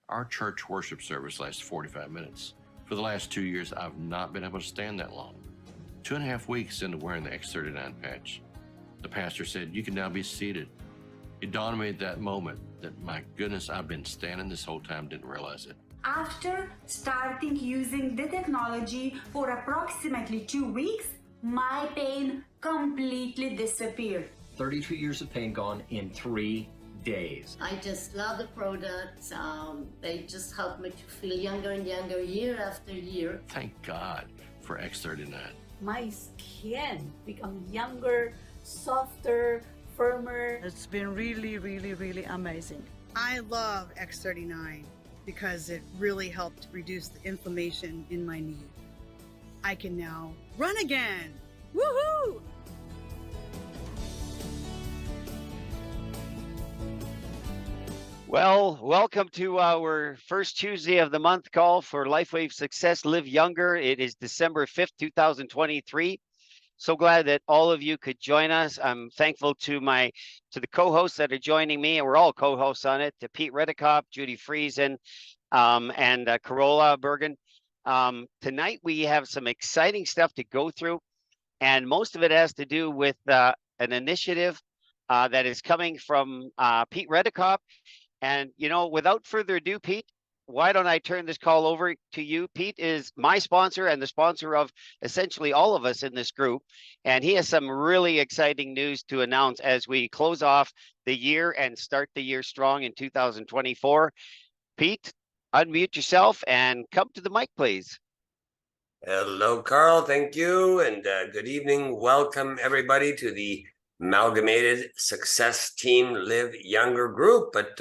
Our church worship service lasts 45 minutes. For the last 2 years, I've not been able to stand that long. 2.5 weeks into wearing the X39 patch, the pastor said, "You can now be seated." It dawned on me at that moment that, my goodness, I've been standing this whole time, didn't realize it. After starting using the technology for approximately 2 weeks, my pain completely disappeared. 32 years of pain gone in 3 days. I just love the products. They just help me to feel younger and younger year after year. Thank God for X39. My skin become younger, softer, firmer. It's been really amazing. I love X39 because it really helped reduce the inflammation in my knee. I can now run again. Woohoo! Well, welcome to our first Tuesday of the month call for LifeWave Success, Live Younger. It is December 5th, 2023. So glad that all of you could join us. I'm thankful to the co-hosts that are joining me, and we're all co-hosts on it, to Pete Redekop, Judy Friesen, and Carola Bergen. Tonight we have some exciting stuff to go through, and most of it has to do with an initiative that is coming from Pete Redekop. And, without further ado, Pete, why don't I turn this call over to you? Pete is my sponsor and the sponsor of essentially all of us in this group. And he has some really exciting news to announce as we close off the year and start the year strong in 2024. Pete, unmute yourself and come to the mic, please. Hello, Carl. Thank you. And good evening. Welcome, everybody, to the Amalgamated Success Team Live Younger group. But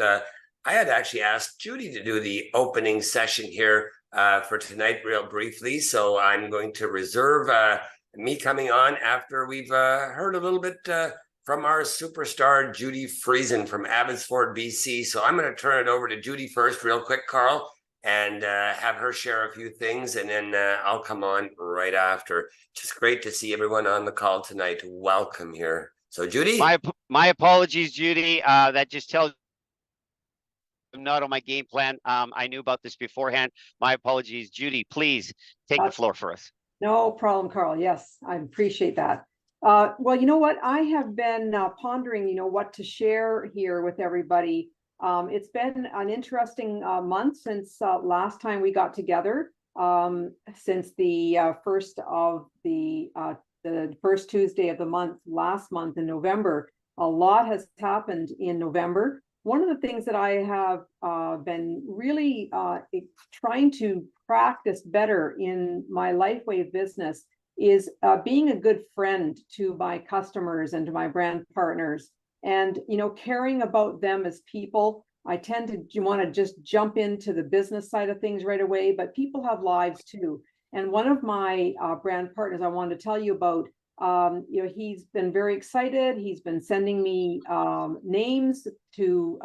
I had actually asked Judy to do the opening session here for tonight real briefly. So I'm going to reserve me coming on after we've heard a little bit from our superstar, Judy Friesen from Abbotsford, BC. So I'm going to turn it over to Judy first real quick, Carl, and have her share a few things, and then I'll come on right after. Just great to see everyone on the call tonight. Welcome here. So, Judy? My apologies, Judy. That just tells I'm not on my game plan. I knew about this beforehand. My apologies. Judy, please take the floor for us. No problem, Carl. Yes, I appreciate that. Well, you know what? I have been pondering, what to share here with everybody. It's been an interesting month since last time we got together, since the first Tuesday of the month, last month in November. A lot has happened in November. One of the things that I have been really trying to practice better in my LifeWave business is being a good friend to my customers and to my brand partners, and caring about them as people. I tend to want to just jump into the business side of things right away, but people have lives too. And one of my brand partners I wanted to tell you about, he's been very excited. He's been sending me names to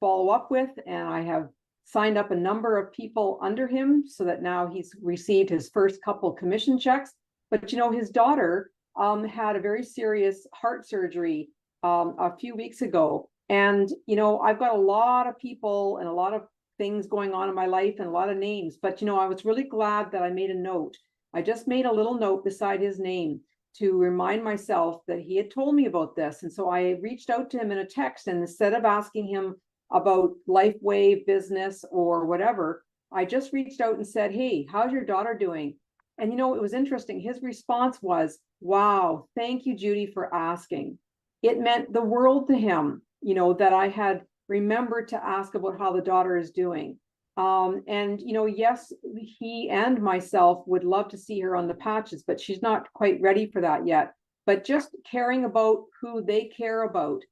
follow up with, and I have signed up a number of people under him so that now he's received his first couple commission checks. But his daughter had a very serious heart surgery a few weeks ago. And, I've got a lot of people and a lot of things going on in my life and a lot of names, but, I was really glad that I made a note. I just made a little note beside his name to remind myself that he had told me about this. And so I reached out to him in a text, and instead of asking him about LifeWave business or whatever, I just reached out and said, "Hey, how's your daughter doing?" And, it was interesting. His response was, "Wow, thank you, Judy, for asking." It meant the world to him, that I had remembered to ask about how the daughter is doing. And, yes, he and myself would love to see her on the patches, but she's not quite ready for that yet. But just caring about who they care about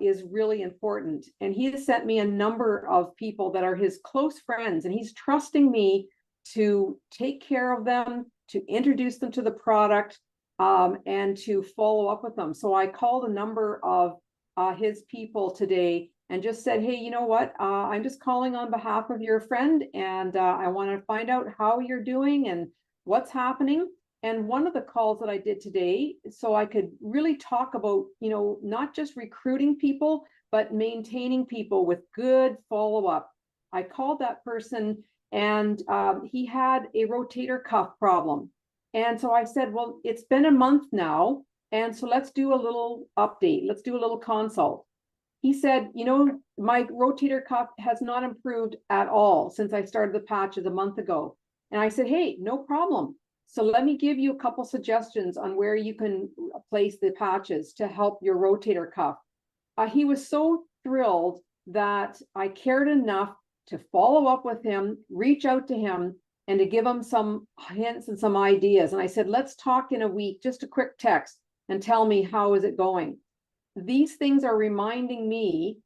is really important. And he has sent me a number of people that are his close friends, and he's trusting me to take care of them, to introduce them to the product, and to follow up with them. So I called a number of his people today and just said, "Hey, you know what? I'm just calling on behalf of your friend, and I want to find out how you're doing and what's happening." And one of the calls that I did today, so I could really talk about, not just recruiting people, but maintaining people with good follow-up. I called that person and he had a rotator cuff problem. And so I said, well, it's been a month now. And so let's do a little update. Let's do a little consult. He said, you know, my rotator cuff has not improved at all since I started the patches a month ago. And I said, hey, no problem. So let me give you a couple suggestions on where you can place the patches to help your rotator cuff. He was so thrilled that I cared enough to follow up with him, reach out to him, and to give him some hints and some ideas. And I said, let's talk in a week, just a quick text, and tell me how is it going. These things are reminding me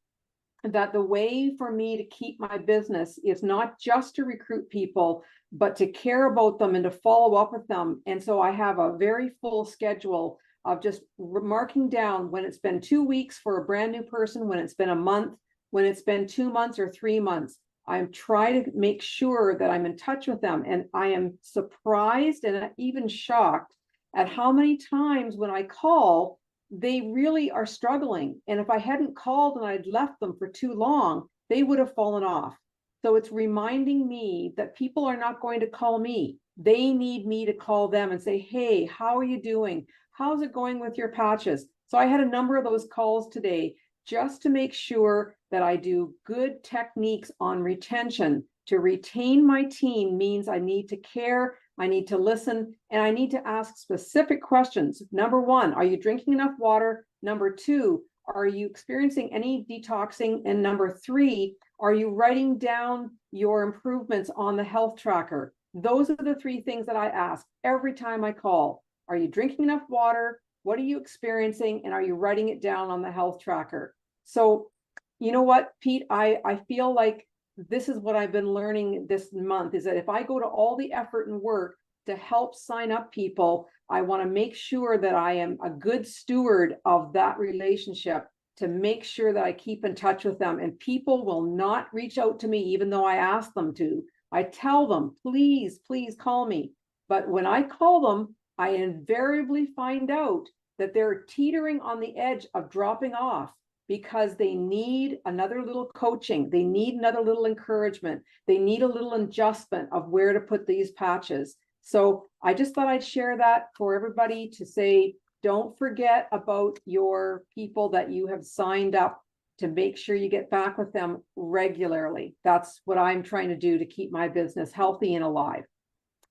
that the way for me to keep my business is not just to recruit people, but to care about them and to follow up with them. And so I have a very full schedule of just marking down when it's been 2 weeks for a brand new person, when it's been a month, when it's been 2 months or 3 months. I'm trying to make sure that I'm in touch with them. And I am surprised and even shocked at how many times when I call, they really are struggling. And if I hadn't called and I'd left them for too long, they would have fallen off. So it's reminding me that people are not going to call me. They need me to call them and say, hey, how are you doing? How's it going with your patches? So I had a number of those calls today just to make sure that I do good techniques on retention. To retain my team means I need to care, I need to listen, and I need to ask specific questions. Number one, are you drinking enough water? Number two, are you experiencing any detoxing? And number three, are you writing down your improvements on the health tracker? Those are the three things that I ask every time I call. Are you drinking enough water? What are you experiencing? And are you writing it down on the health tracker? So, you know what, Pete, I feel like this is what I've been learning this month, is that if I go to all the effort and work to help sign up people, I want to make sure that I am a good steward of that relationship, to make sure that I keep in touch with them. And people will not reach out to me, even though I ask them to. I tell them, please, please call me. But when I call them, I invariably find out that they're teetering on the edge of dropping off, because they need another little coaching. They need another little encouragement. They need a little adjustment of where to put these patches. So I just thought I'd share that for everybody to say, don't forget about your people that you have signed up, to make sure you get back with them regularly. That's what I'm trying to do to keep my business healthy and alive.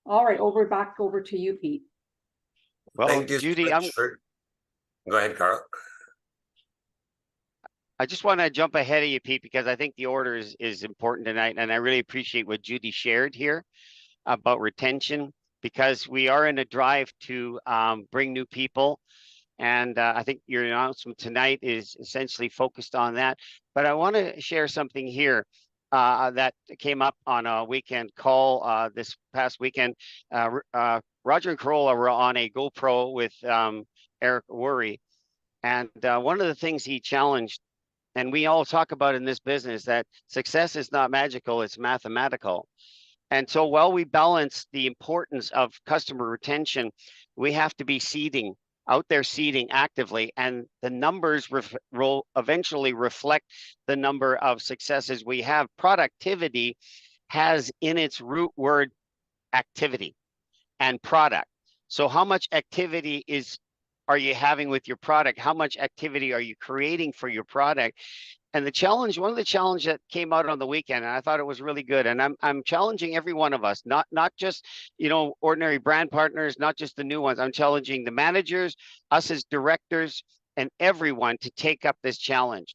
All right, back over to you, Pete. Well, Thank you, Judy, Go ahead, Carl. I just want to jump ahead of you, Pete, because I think the order is important tonight. And I really appreciate what Judy shared here about retention, because we are in a drive to bring new people. And I think your announcement tonight is essentially focused on that. But I want to share something here that came up on a weekend call this past weekend. Roger and Corolla were on a GoPro with Eric Worre. And one of the things he challenged, and we all talk about in this business, that success is not magical, it's mathematical. And so while we balance the importance of customer retention, we have to be out there seeding actively, and the numbers will eventually reflect the number of successes we have. Productivity has in its root word activity and product. So how much activity are you having with your product? How much activity are you creating for your product? And the challenge, one of the challenges that came out on the weekend, and I thought it was really good. And I'm challenging every one of us, not just, ordinary brand partners, not just the new ones. I'm challenging the managers, us as directors, and everyone to take up this challenge.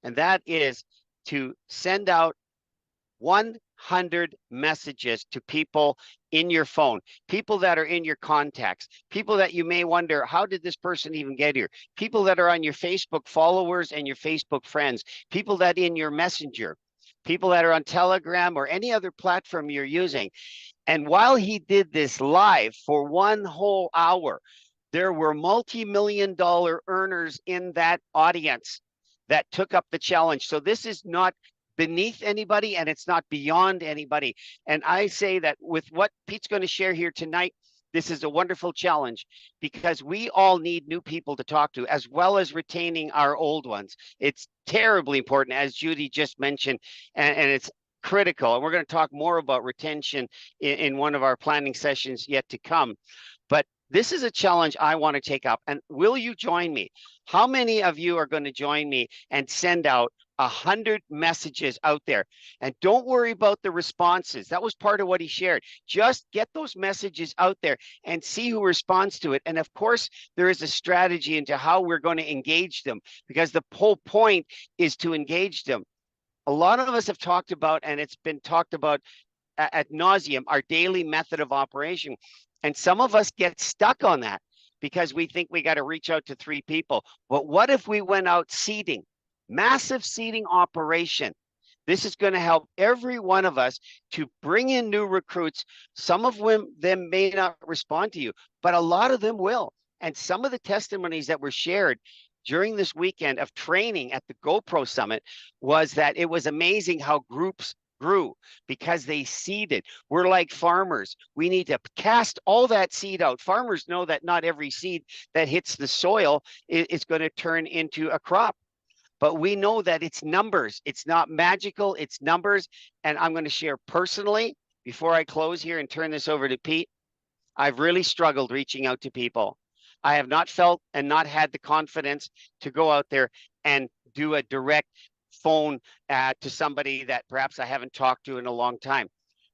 And that is to send out 100 messages to people in your phone, people that are in your contacts, people that you may wonder, how did this person even get here? People that are on your Facebook followers and your Facebook friends, people that in your Messenger, people that are on Telegram or any other platform you're using. And while he did this live for 1 whole hour, there were multi-million-dollar earners in that audience that took up the challenge. So this is not beneath anybody, and it's not beyond anybody. And I say that with what Pete's going to share here tonight, this is a wonderful challenge, because we all need new people to talk to, as well as retaining our old ones. It's terribly important, as Judy just mentioned, and it's critical. And we're going to talk more about retention in one of our planning sessions yet to come. But this is a challenge I want to take up. And will you join me? How many of you are going to join me and send out 100 messages out there? And don't worry about the responses. That was part of what he shared. Just get those messages out there and see who responds to it. And of course, there is a strategy into how we're going to engage them, because the whole point is to engage them. A lot of us have talked about, and it's been talked about ad nauseum, our daily method of operation. And some of us get stuck on that because we think we got to reach out to 3 people. But what if we went out seeding? Massive seeding operation. This is going to help every one of us to bring in new recruits. Some of them may not respond to you, but a lot of them will. And some of the testimonies that were shared during this weekend of training at the GoPro Summit was that it was amazing how groups grew because they seeded. We're like farmers. We need to cast all that seed out. Farmers know that not every seed that hits the soil is going to turn into a crop. But we know that it's numbers. It's not magical, it's numbers. And I'm going to share personally, before I close here and turn this over to Pete, I've really struggled reaching out to people. I have not felt and not had the confidence to go out there and do a direct phone to somebody that perhaps I haven't talked to in a long time.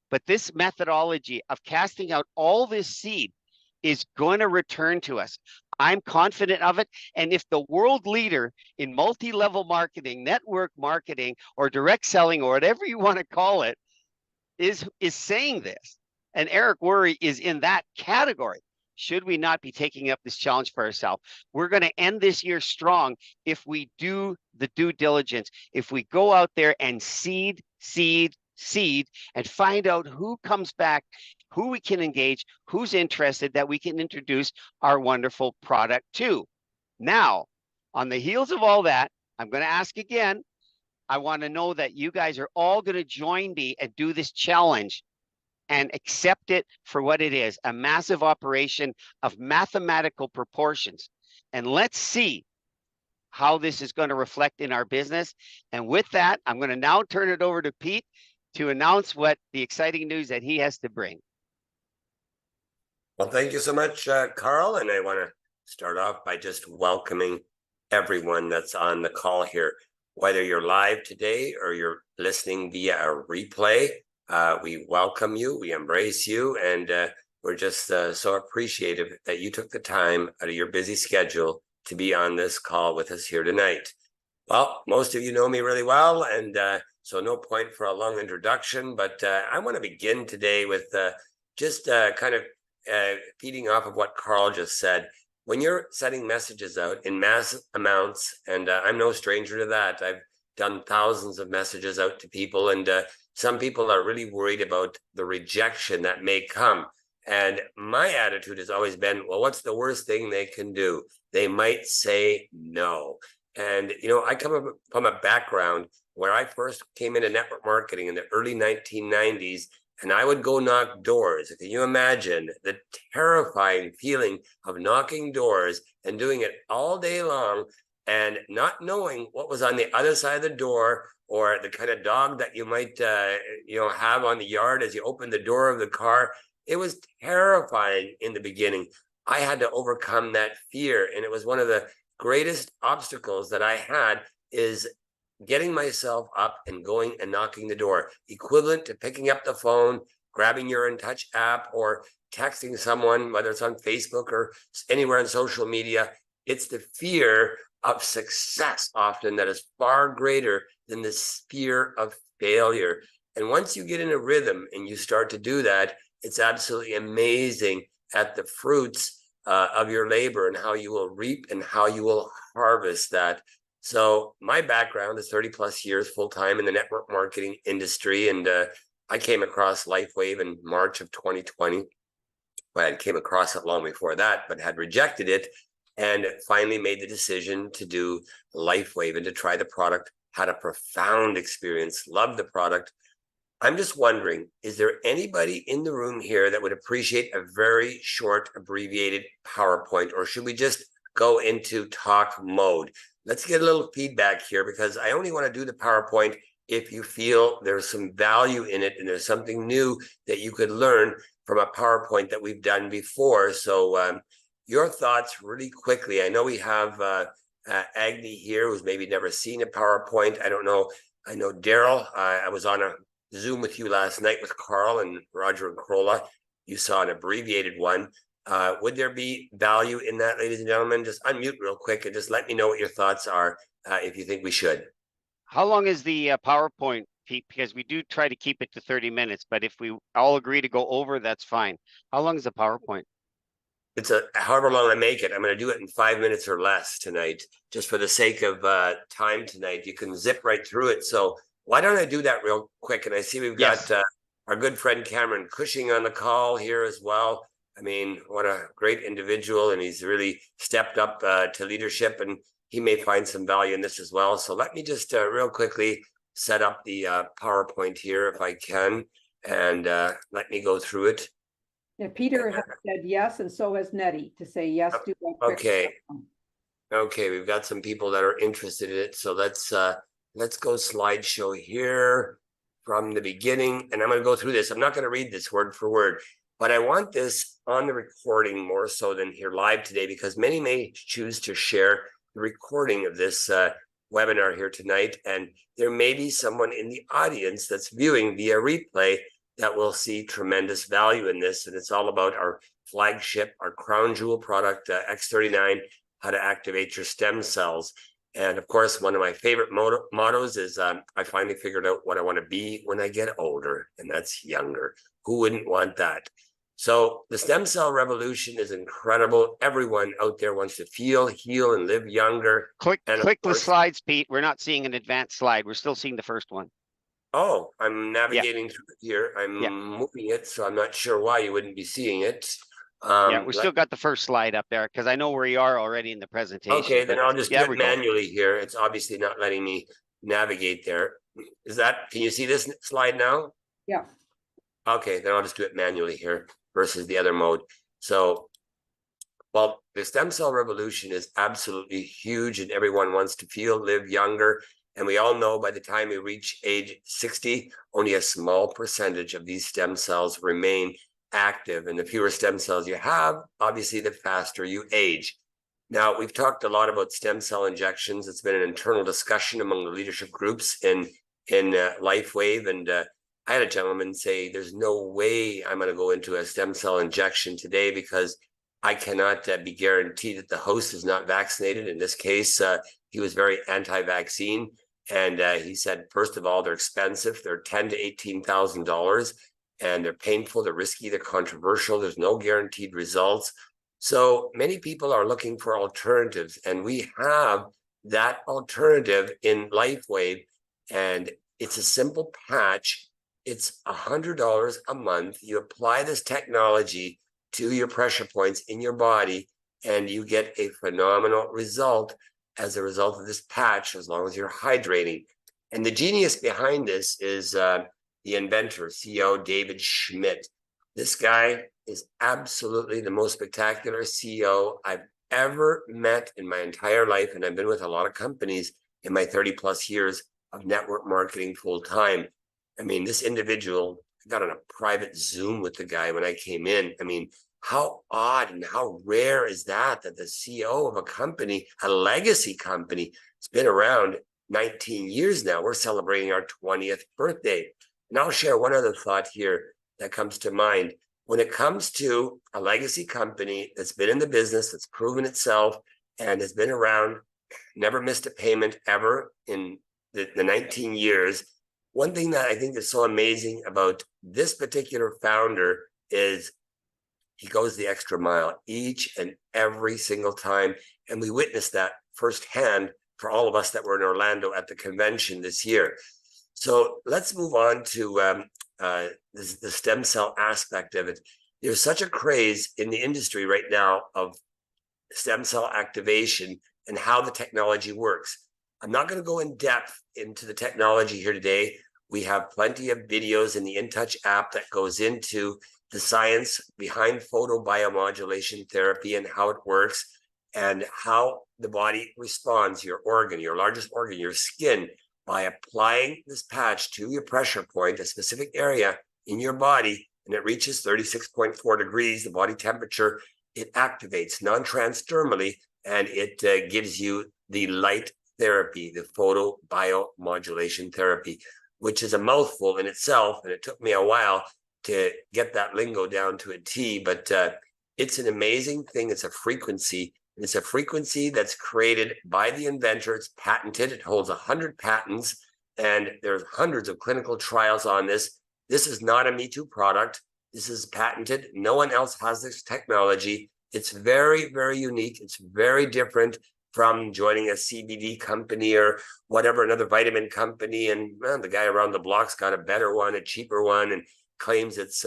But this methodology of casting out all this seed is going to return to us. I'm confident of it. And if the world leader in multi-level marketing, network marketing, or direct selling, or whatever you want to call it, is saying this, and Eric Worre is in that category, should we not be taking up this challenge for ourselves? We're going to end this year strong if we do the due diligence, if we go out there and seed, and find out who comes back, who we can engage, who's interested, that we can introduce our wonderful product to. Now, on the heels of all that, I'm going to ask again, I want to know that you guys are all going to join me and do this challenge and accept it for what it is, a massive operation of mathematical proportions. And let's see how this is going to reflect in our business. And with that, I'm going to now turn it over to Pete to announce what the exciting news that he has to bring. Well, thank you so much, Carl. And I want to start off by just welcoming everyone that's on the call here, whether you're live today or you're listening via a replay. We welcome you, we embrace you, and we're just so appreciative that you took the time out of your busy schedule to be on this call with us here tonight. Well, most of you know me really well, and so no point for a long introduction, but I want to begin today with just kind of feeding off of what Carl just said. When you're sending messages out in massive amounts, and I'm no stranger to that, I've done thousands of messages out to people, and some people are really worried about the rejection that may come. And my attitude has always been, well, what's the worst thing they can do? They might say no. And, you know, I come from a background where I first came into network marketing in the early 1990s, and I would go knock doors. Can you imagine the terrifying feeling of knocking doors and doing it all day long and not knowing what was on the other side of the door, or the kind of dog that you might, have on the yard as you open the door of the car? It was terrifying in the beginning. I had to overcome that fear. And it was one of the greatest obstacles that I had, is getting myself up and going and knocking the door, equivalent to picking up the phone, grabbing your InTouch app, or texting someone, whether it's on Facebook or anywhere on social media. It's the fear of success often that is far greater than the fear of failure. And once you get in a rhythm and you start to do that, it's absolutely amazing at the fruits of your labor and how you will reap and how you will harvest that. So my background is 30 plus years full-time in the network marketing industry. And I came across LifeWave in March of 2020. Well, I came across it long before that, but had rejected it, and finally made the decision to do LifeWave and to try the product. Had a profound experience, loved the product. I'm just wondering, is there anybody in the room here that would appreciate a very short, abbreviated PowerPoint, or should we just go into talk mode? Let's get a little feedback here, because I only want to do the PowerPoint if you feel there's some value in it and there's something new that you could learn from a PowerPoint that we've done before. So your thoughts really quickly. I know we have Agni here, who's maybe never seen a PowerPoint. I don't know. I know Daryl. I was on a Zoom with you last night with Carl and Roger and Krola. You saw an abbreviated one. Would there be value in that, ladies and gentlemen? Just unmute real quick and just let me know what your thoughts are if you think we should. How long is the PowerPoint, Pete? Because we do try to keep it to 30 minutes, but if we all agree to go over, that's fine. How long is the PowerPoint? It's however long I make it. I'm going to do it in 5 minutes or less tonight, just for the sake of time tonight. You can zip right through it. So why don't I do that real quick? And I see we've got our good friend Cameron Cushing on the call here as well. I mean, what a great individual, and he's really stepped up to leadership, and he may find some value in this as well. So let me just real quickly set up the PowerPoint here if I can, and let me go through it. Yeah, Peter has said yes, and so has Nettie to say yes. Do that quick. Okay, we've got some people that are interested in it. So let's go slideshow here from the beginning, and I'm going to go through this. I'm not going to read this word for word, but I want this on the recording more so than here live today, because many may choose to share the recording of this webinar here tonight, and there may be someone in the audience that's viewing via replay that will see tremendous value in this. And it's all about our flagship, our crown jewel product, X39, how to activate your stem cells. And of course, one of my favorite mottos is I finally figured out what I want to be when I get older, and that's younger. Who wouldn't want that? So the stem cell revolution is incredible. Everyone out there wants to feel, heal, and live younger. Click the slides, Pete. We're not seeing an advanced slide. We're still seeing the first one. Oh, I'm navigating through it here. I'm moving it, so I'm not sure why you wouldn't be seeing it. We still got the first slide up there because I know where you are already in the presentation. Okay, then I'll just do it manually here. It's obviously not letting me navigate there. Can you see this slide now? Yeah. Okay, then I'll just do it manually here versus the other mode. So, well, the stem cell revolution is absolutely huge, and everyone wants to feel, live younger. And we all know by the time we reach age 60, only a small percentage of these stem cells remain active. And the fewer stem cells you have, obviously, the faster you age. Now, we've talked a lot about stem cell injections. It's been an internal discussion among the leadership groups in LifeWave. And I had a gentleman say, there's no way I'm going to go into a stem cell injection today because I cannot be guaranteed that the host is not vaccinated. In this case, he was very anti-vaccine. And he said, first of all, they're expensive. They're $10,000 to $18,000, and they're painful, they're risky, they're controversial. There's no guaranteed results. So many people are looking for alternatives, and we have that alternative in LifeWave, and it's a simple patch. It's $100 a month. You apply this technology to your pressure points in your body, and you get a phenomenal result as a result of this patch, as long as you're hydrating. And the genius behind this is the inventor, CEO David Schmidt. This guy is absolutely the most spectacular CEO I've ever met in my entire life. And I've been with a lot of companies in my 30 plus years of network marketing full time. I mean, this individual, I got on a private Zoom with the guy when I came in. I mean, how odd and how rare is that the CEO of a company, a legacy company, it's been around 19 years now. We're celebrating our 20th birthday. And I'll share one other thought here that comes to mind. When it comes to a legacy company that's been in the business, that's proven itself, and has been around, never missed a payment ever in the 19 years, one thing that I think is so amazing about this particular founder is he goes the extra mile each and every single time. And we witnessed that firsthand for all of us that were in Orlando at the convention this year. So let's move on to the stem cell aspect of it. There's such a craze in the industry right now of stem cell activation and how the technology works. I'm not going to go in depth into the technology here today. We have plenty of videos in the InTouch app that goes into the science behind photobiomodulation therapy and how it works and how the body responds, your organ, your largest organ, your skin, by applying this patch to your pressure point, a specific area in your body, and it reaches 36.4 degrees, the body temperature, it activates non-transdermally, and it gives you the light therapy, the photobiomodulation therapy, which is a mouthful in itself. And it took me a while to get that lingo down to a T, but it's an amazing thing. It's a frequency. It's a frequency that's created by the inventor. It's patented. It holds 100 patents, and there's hundreds of clinical trials on this. This is not a Me Too product. This is patented. No one else has this technology. It's very, very unique. It's very different from joining a CBD company or whatever, another vitamin company. And the guy around the block's got a better one, a cheaper one, and claims it's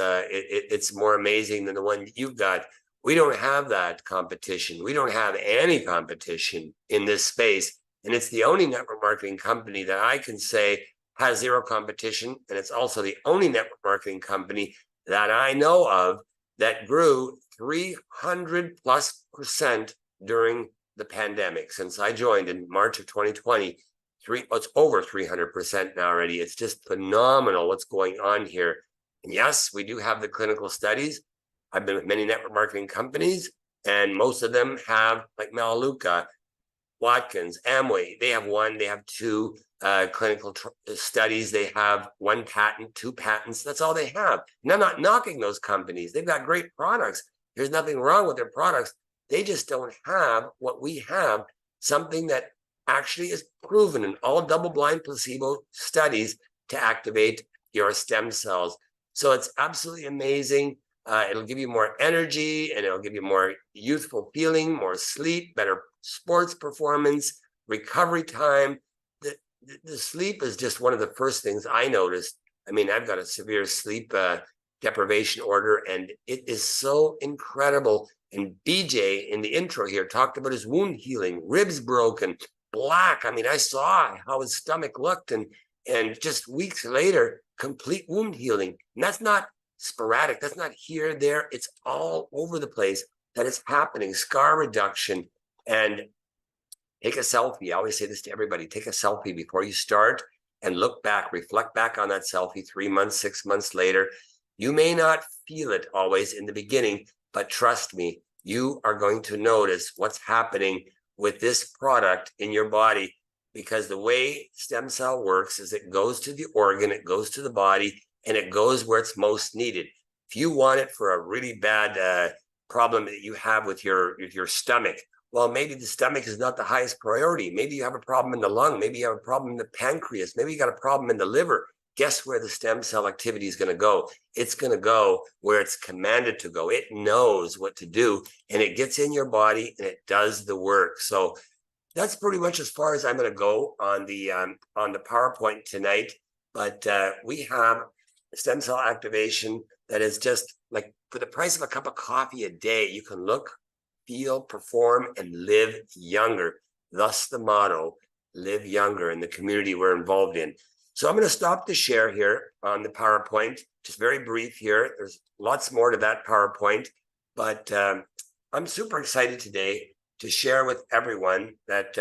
more amazing than the one you've got. We don't have that competition. We don't have any competition in this space. And it's the only network marketing company that I can say has zero competition. And it's also the only network marketing company that I know of that grew 300+% during the pandemic. Since I joined in March of 2020, it's over 300% now already. It's just phenomenal what's going on here. And yes, we do have the clinical studies. I've been with many network marketing companies, and most of them have, like Melaleuca, Watkins, Amway. They have one, they have two clinical studies. They have 1 patent, 2 patents. That's all they have. And I'm not knocking those companies. They've got great products. There's nothing wrong with their products. They just don't have what we have, something that actually is proven in all double-blind placebo studies to activate your stem cells. So it's absolutely amazing. It'll give you more energy, and it'll give you more youthful feeling, more sleep, better sports performance, recovery time. The sleep is just one of the first things I noticed. I mean, I've got a severe sleep deprivation order, and it is so incredible. And BJ in the intro here talked about his wound healing, ribs broken, black. I mean, I saw how his stomach looked, and just weeks later, complete wound healing. And that's not sporadic. That's not here, there. It's all over the place that is happening. Scar reduction. And take a selfie. I always say this to everybody. Take a selfie before you start and look back, reflect back on that selfie 3 months, 6 months later. You may not feel it always in the beginning, but trust me, you are going to notice what's happening with this product in your body, because the way stem cell works is it goes to the organ, it goes to the body, and it goes where it's most needed. If you want it for a really bad problem that you have with your stomach, well, maybe the stomach is not the highest priority. Maybe you have a problem in the lung. Maybe you have a problem in the pancreas. Maybe you got a problem in the liver. Guess where the stem cell activity is going to go? It's going to go where it's commanded to go. It knows what to do, and it gets in your body and it does the work. So that's pretty much as far as I'm going to go on the PowerPoint tonight. But we have stem cell activation that is just like, for the price of a cup of coffee a day, you can look, feel, perform, and live younger. Thus the motto, live younger, in the community we're involved in. So I'm going to stop the share here on the PowerPoint, just very brief here. There's lots more to that PowerPoint, but I'm super excited today to share with everyone that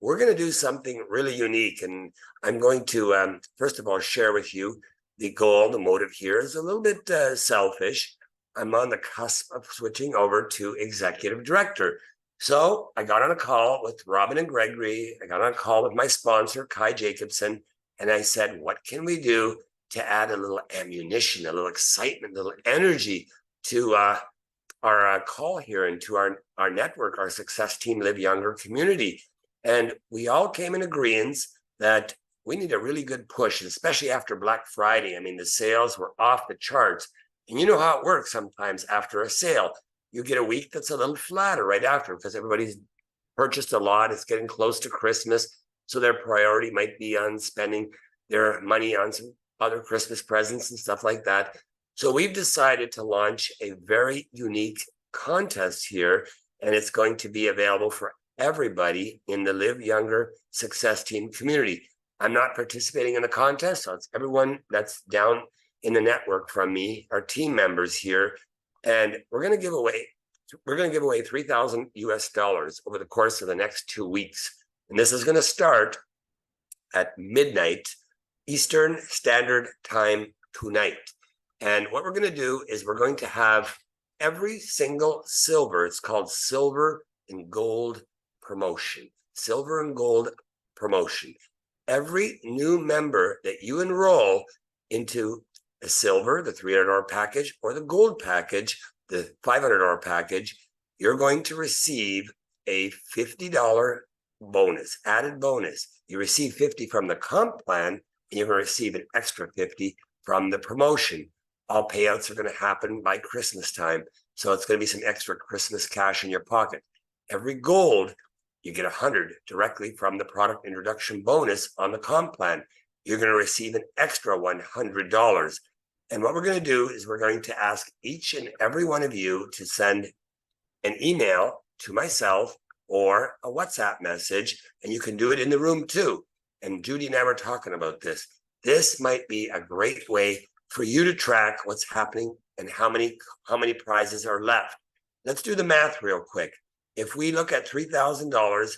we're going to do something really unique. And I'm going to, first of all, share with you the goal. The motive here is a little bit selfish. I'm on the cusp of switching over to executive director. So I got on a call with Robin and Gregory. I got on a call with my sponsor, Kai Jacobson. And I said, what can we do to add a little ammunition, a little excitement, a little energy to our call here and to our network, our Success Team Live Younger community? And we all came in agreement that we need a really good push, especially after Black Friday. I mean, the sales were off the charts. And you know how it works sometimes after a sale. You get a week that's a little flatter right after because everybody's purchased a lot. It's getting close to Christmas. So their priority might be on spending their money on some other Christmas presents and stuff like that. So we've decided to launch a very unique contest here, and it's going to be available for everybody in the Live Younger Success Team community. I'm not participating in the contest, so it's everyone that's down in the network from me, our team members here, and we're going to give away $3,000 US over the course of the next 2 weeks. And this is going to start at midnight Eastern Standard Time tonight. And what we're going to do is we're going to have every single silver, it's called silver and gold promotion, silver and gold promotion. Every new member that you enroll into the silver, the $300 package, or the gold package, the $500 package, you're going to receive a $50 bonus, added bonus. You receive 50 from the comp plan, and you're going to receive an extra 50 from the promotion. All payouts are going to happen by Christmas time. So it's going to be some extra Christmas cash in your pocket. Every gold, you get 100 directly from the product introduction bonus on the comp plan. You're going to receive an extra $100. And what we're going to do is we're going to ask each and every one of you to send an email to myself or a WhatsApp message, and you can do it in the room too. And Judy and I were talking about this. This might be a great way for you to track what's happening and how many prizes are left. Let's do the math real quick. If we look at $3,000,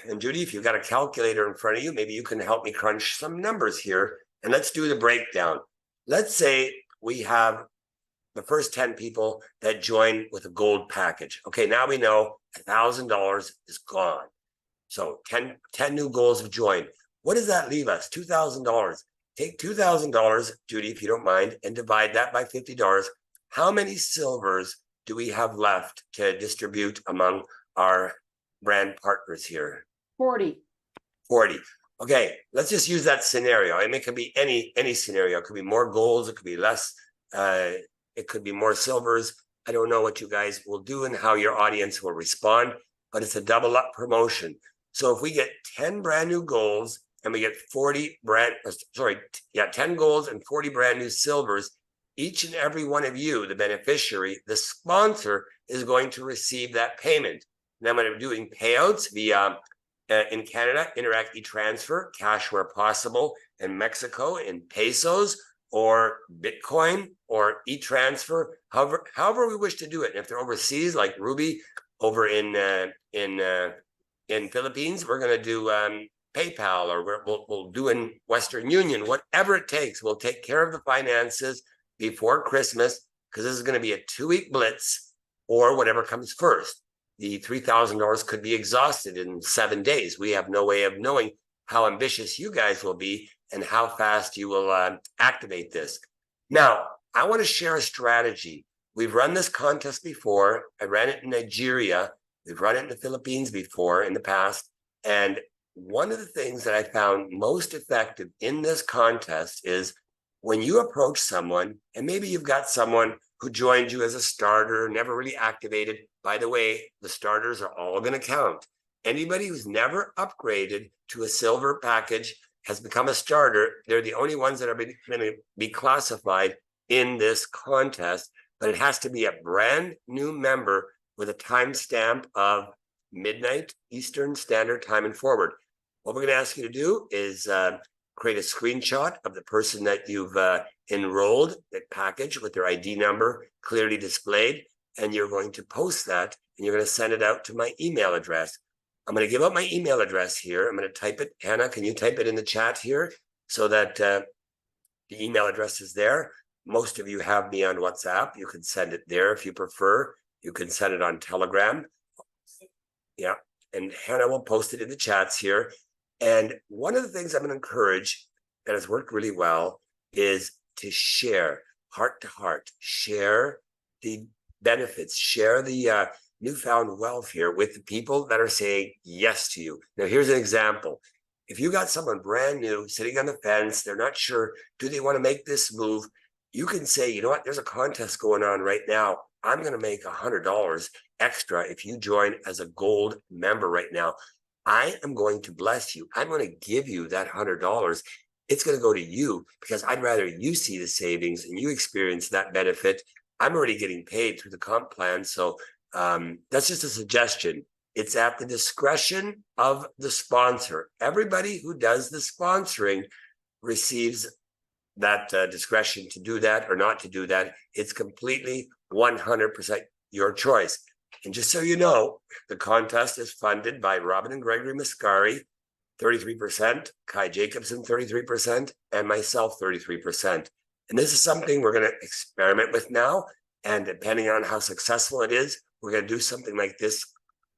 and Judy, if you've got a calculator in front of you, maybe you can help me crunch some numbers here, and let's do the breakdown. Let's say we have the first 10 people that join with a gold package. Okay, now we know $1,000 is gone. So 10 new goals have joined. What does that leave us? $2,000. Take $2,000, Judy, if you don't mind, and divide that by $50. How many silvers do we have left to distribute among our brand partners here? 40. 40. Okay, let's just use that scenario. I mean, it could be any scenario. It could be more golds. It could be less. It could be more silvers. I don't know what you guys will do and how your audience will respond, but it's a double up promotion. So if we get 10 brand new golds and we get 10 golds and 40 brand new silvers, each and every one of you, the beneficiary, the sponsor, is going to receive that payment. And I'm going to be doing payouts via, in Canada, Interact e-Transfer, cash where possible, in Mexico, in pesos, or Bitcoin, or e-Transfer, however we wish to do it. And if they're overseas, like Ruby over in Philippines, we're going to do PayPal, or we'll do in Western Union, whatever it takes. We'll take care of the finances before Christmas, because this is going to be a 2-week blitz, or whatever comes first. The $3,000 could be exhausted in 7 days. We have no way of knowing how ambitious you guys will be and how fast you will activate this. Now, I want to share a strategy. We've run this contest before. I ran it in Nigeria. We've run it in the Philippines before in the past. And one of the things that I found most effective in this contest is when you approach someone, and maybe you've got someone who joined you as a starter, never really activated. By the way, the starters are all going to count. Anybody who's never upgraded to a silver package has become a starter. They're the only ones that are going to be classified in this contest, but it has to be a brand new member with a timestamp of midnight Eastern Standard Time and forward. What we're going to ask you to do is create a screenshot of the person that you've enrolled, that package with their ID number clearly displayed, and you're going to post that, and you're going to send it out to my email address. I'm going to give out my email address here. I'm going to type it. Hannah, can you type it in the chat here so that the email address is there? Most of you have me on WhatsApp. You can send it there if you prefer. You can send it on Telegram. Yeah, and Hannah will post it in the chats here. And one of the things I'm going to encourage that has worked really well is to share heart to heart, share the benefits, share the newfound wealth here with the people that are saying yes to you. Now, here's an example. If you got someone brand new sitting on the fence, they're not sure, do they want to make this move? You can say, you know what, there's a contest going on right now. I'm going to make $100 extra if you join as a gold member right now. I am going to bless you. I'm going to give you that $100. It's going to go to you because I'd rather you see the savings and you experience that benefit. I'm already getting paid through the comp plan. So that's just a suggestion. It's at the discretion of the sponsor. Everybody who does the sponsoring receives that discretion to do that or not to do that. It's completely 100% your choice. And just so you know, the contest is funded by Robin and Gregory Mascari, 33%, Kai Jacobson 33%, and myself 33%. And this is something we're going to experiment with now. And depending on how successful it is, we're going to do something like this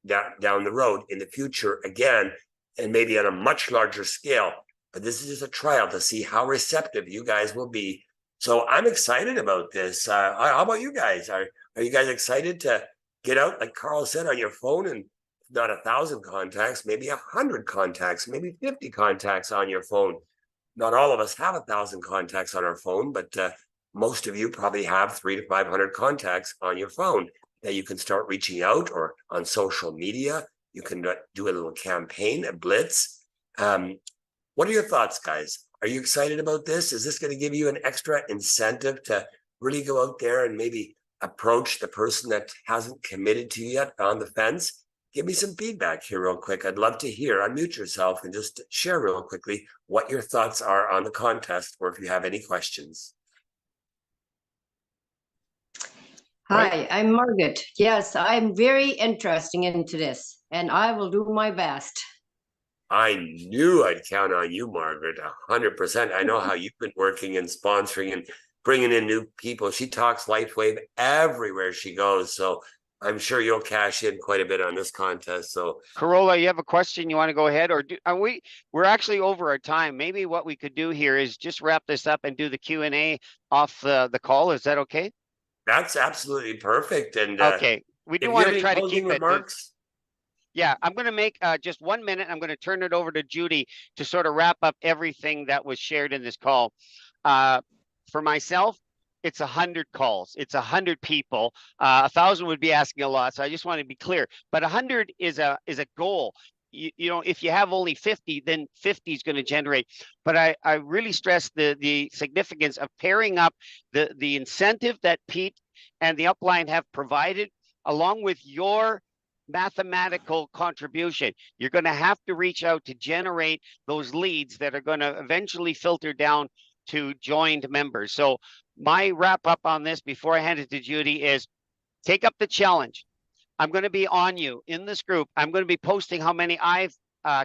down the road in the future again, and maybe on a much larger scale. But this is just a trial to see how receptive you guys will be. So I'm excited about this. How about you guys? Are you guys excited to get out, like Carl said, on your phone, and not 1,000 contacts, maybe 100 contacts, maybe 50 contacts on your phone? Not all of us have 1,000 contacts on our phone, but most of you probably have 300 to 500 contacts on your phone that you can start reaching out, or on social media. You can do a little campaign, a blitz. What are your thoughts, guys? Are you excited about this? Is this going to give you an extra incentive to really go out there and maybe approach the person that hasn't committed to you yet, on the fence? Give me some feedback here real quick. I'd love to hear. Unmute yourself and just share real quickly what your thoughts are on the contest, or if you have any questions. Hi, I'm Margaret. Yes, I'm very interested into this, and I will do my best. I knew I'd count on you, Margaret, 100%. I know how you've been working and sponsoring and bringing in new people. She talks LifeWave everywhere she goes, so I'm sure you'll cash in quite a bit on this contest. So, Carola, you have a question? You want to go ahead, or we're actually over our time. Maybe what we could do here is just wrap this up and do the Q&A off the call. Is that okay? That's absolutely perfect. And okay, we do want to try to keep remarks? Yeah, I'm going to make just 1 minute. I'm going to turn it over to Judy to sort of wrap up everything that was shared in this call. For myself, it's 100 calls. It's 100 people. 1,000 would be asking a lot, so I just want to be clear. But 100 is a goal. You know, if you have only 50, then 50 is going to generate. But I really stress the significance of pairing up the incentive that Pete and the upline have provided, along with your mathematical contribution. You're going to have to reach out to generate those leads that are going to eventually filter down to joined members. So my wrap up on this before I hand it to Judy is take up the challenge. I'm going to be on you in this group. I'm going to be posting how many I've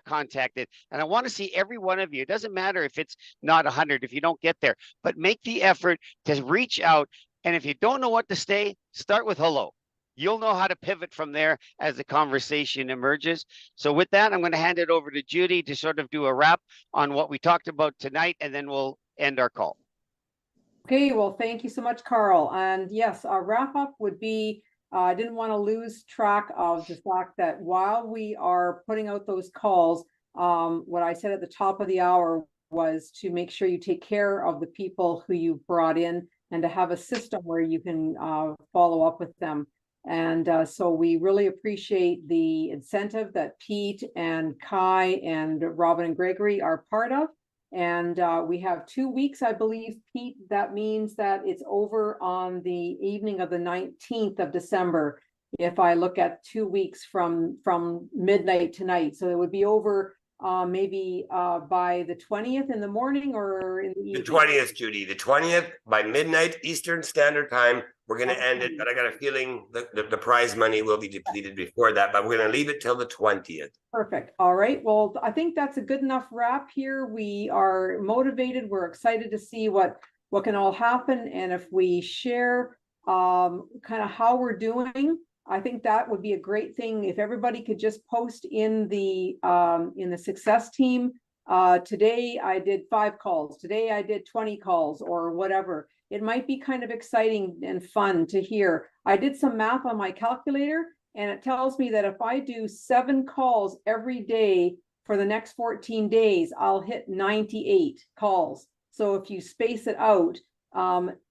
contacted, and I want to see every one of you. It doesn't matter if it's not 100, if you don't get there, but make the effort to reach out. And if you don't know what to say, start with hello. You'll know how to pivot from there as the conversation emerges. So with that, I'm going to hand it over to Judy to sort of do a wrap on what we talked about tonight, and then we'll end our call. Okay, well, thank you so much, Carl. And yes, our wrap up would be, I didn't want to lose track of the fact that while we are putting out those calls, what I said at the top of the hour was to make sure you take care of the people who you brought in, and to have a system where you can follow up with them. And so we really appreciate the incentive that Pete and Kai and Robin and Gregory are part of. And we have 2 weeks, I believe, Pete. That means that it's over on the evening of the 19th of December. If I look at 2 weeks from midnight tonight, so it would be over maybe by the 20th in the morning, or in the evening. The 20th, Judy. The 20th by midnight Eastern Standard Time. We're going to end it, but I got a feeling the prize money will be depleted before that, but we're going to leave it till the 20th. Perfect. All right. Well, I think that's a good enough wrap here. We are motivated. We're excited to see what can all happen. And if we share kind of how we're doing, I think that would be a great thing. If everybody could just post in the success team, today I did 5 calls. Today I did 20 calls, or whatever. It might be kind of exciting and fun to hear. I did some math on my calculator, and it tells me that if I do 7 calls every day for the next 14 days, I'll hit 98 calls. So if you space it out,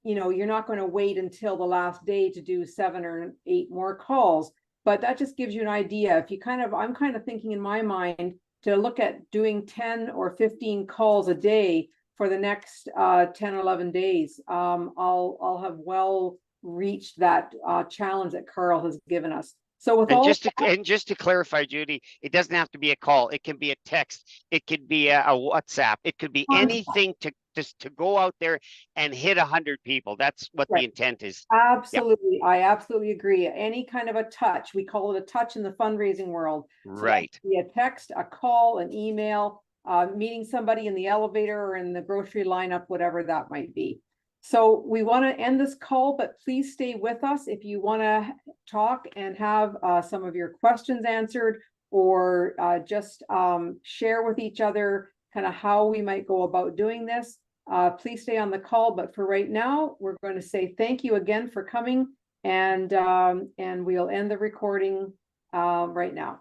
you know, you're not going to wait until the last day to do 7 or 8 more calls. But that just gives you an idea. If you I'm kind of thinking in my mind to look at doing 10 or 15 calls a day for the next 10 or 11 days. I'll have well reached that challenge that Carl has given us. So with just to clarify, Judy, it doesn't have to be a call. It can be a text. It could be a WhatsApp. It could be anything to to go out there and hit 100 people. That's what Right. the intent is. Absolutely. I absolutely agree. Any kind of a touch, we call it a touch in the fundraising world. So that Right. could be a text, a call, an email, meeting somebody in the elevator or in the grocery lineup, whatever that might be. So we want to end this call, but please stay with us if you want to talk and have some of your questions answered, or just share with each other kind of how we might go about doing this. Please stay on the call, but for right now, we're going to say thank you again for coming, and we'll end the recording right now.